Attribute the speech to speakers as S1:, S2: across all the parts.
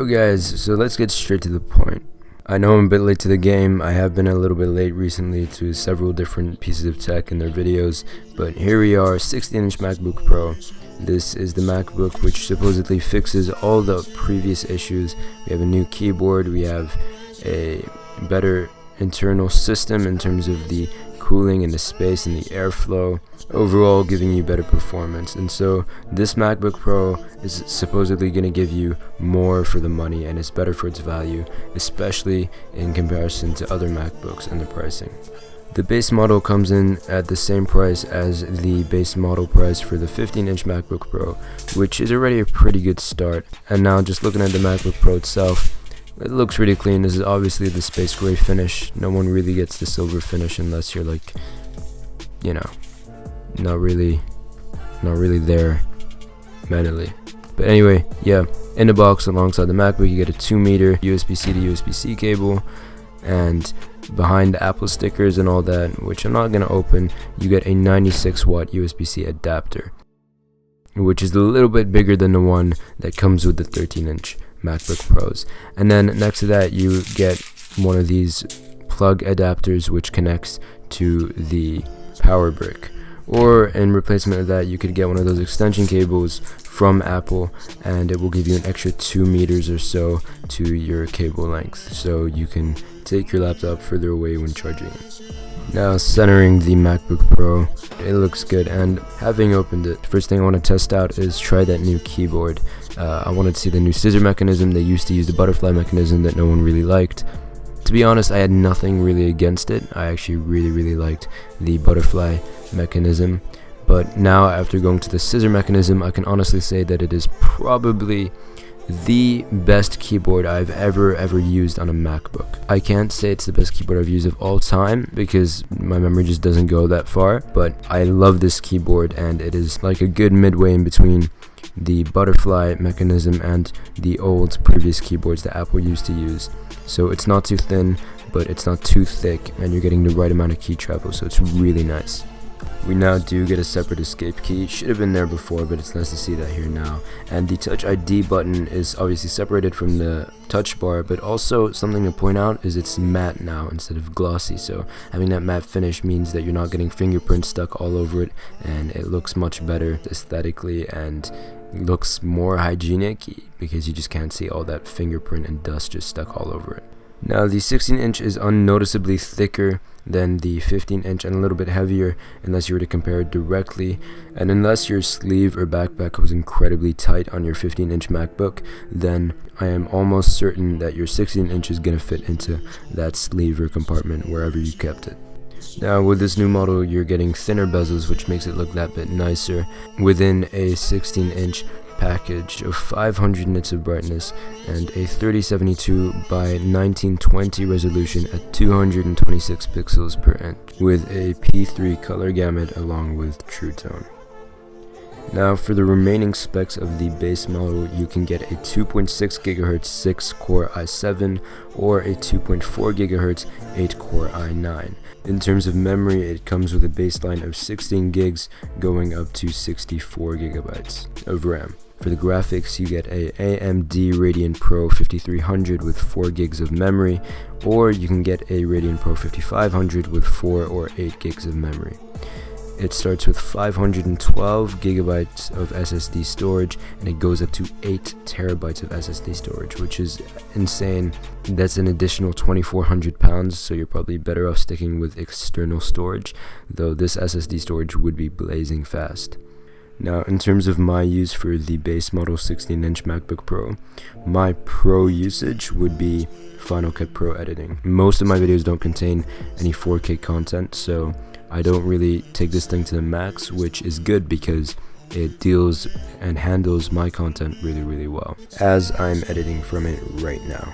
S1: Yo guys, so let's get straight to the point. I know I'm a bit late to the game. I have been a little bit late recently to several different pieces of tech in their videos, but here we are, 16-inch MacBook Pro. This is the MacBook which supposedly fixes all the previous issues. We have a new keyboard, we have a better internal system in terms of the cooling and the space and the airflow, overall giving you better performance. And so this MacBook Pro is supposedly going to give you more for the money, and it's better for its value, especially in comparison to other MacBooks and the pricing. The base model comes in at the same price as the base model price for the 15-inch MacBook Pro, which is already a pretty good start. And now just looking at the MacBook Pro itself, it looks really clean. This is obviously the space gray finish. No one really gets the silver finish unless you're like, you know, not really there mentally. But anyway, yeah, in the box alongside the MacBook you get a 2-meter USB-C to USB-C cable, and behind the Apple stickers and all that, which I'm not going to open, you get a 96 watt USB-C adapter, which is a little bit bigger than the one that comes with the 13-inch MacBook Pros. And then next to that you get one of these plug adapters which connects to the power brick, or in replacement of that you could get one of those extension cables from Apple, and it will give you an extra 2 meters or so to your cable length, so you can take your laptop further away when charging it. Now centering the MacBook Pro, it looks good, and having opened it, first thing I want to test out is try that new keyboard. I wanted to see the new scissor mechanism. They used to use the butterfly mechanism that no one really liked. To be honest, I had nothing really against it. I actually really liked the butterfly mechanism, but now after going to the scissor mechanism, I can honestly say that it is probably the best keyboard I've ever used on a MacBook. I can't say it's the best keyboard I've used of all time because my memory just doesn't go that far, but I love this keyboard, and it is like a good midway in between the butterfly mechanism and the old previous keyboards that Apple used to use. So it's not too thin, but it's not too thick, and you're getting the right amount of key travel, so it's really nice. We now do get a separate escape key. Should have been there before, but it's nice to see that here now. And the Touch ID button is obviously separated from the touch bar, but also something to point out is it's matte now instead of glossy. So having that matte finish means that you're not getting fingerprints stuck all over it, and it looks much better aesthetically and looks more hygienic because you just can't see all that fingerprint and dust just stuck all over it. Now the 16-inch is unnoticeably thicker than the 15-inch and a little bit heavier unless you were to compare it directly, and unless your sleeve or backpack was incredibly tight on your 15-inch MacBook, then I am almost certain that your 16-inch is going to fit into that sleeve or compartment wherever you kept it. Now with this new model you're getting thinner bezels, which makes it look that bit nicer within a 16-inch package of 500 nits of brightness and a 3072 by 1920 resolution at 226 pixels per inch with a P3 color gamut along with True Tone. Now for the remaining specs of the base model, you can get a 2.6 GHz 6-core i7 or a 2.4 GHz 8-core i9. In terms of memory, it comes with a baseline of 16 gigs going up to 64 gigabytes of RAM. For the graphics, you get a AMD Radeon Pro 5300 with 4 gigs of memory, or you can get a Radeon Pro 5500 with 4 or 8 gigs of memory. It starts with 512 gigabytes of SSD storage, and it goes up to 8 terabytes of SSD storage, which is insane. That's an additional 2,400 pounds, so you're probably better off sticking with external storage, though this SSD storage would be blazing fast. Now, in terms of my use for the base model 16-inch MacBook Pro, my pro usage would be Final Cut Pro editing. Most of my videos don't contain any 4K content, so I don't really take this thing to the max, which is good because it deals and handles my content really well, as I'm editing from it right now.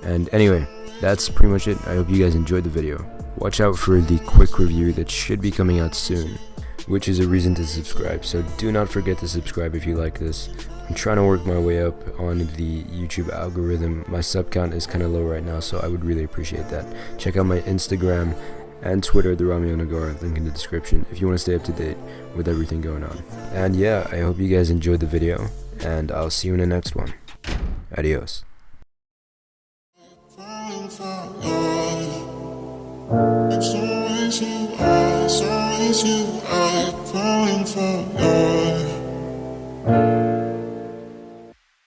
S1: And anyway, that's pretty much it. I hope you guys enjoyed the video. Watch out for the quick review that should be coming out soon, which is a reason to subscribe, so do not forget to subscribe if you like this. I'm trying to work my way up on the YouTube algorithm. My sub count is kind of low right now, so I would really appreciate that. Check out my Instagram and Twitter, the El-Naggar, link in the description, if you want to stay up to date with everything going on. And yeah, I hope you guys enjoyed the video, and I'll see you in the next one. Adios.
S2: for love. It's always you, I'm falling for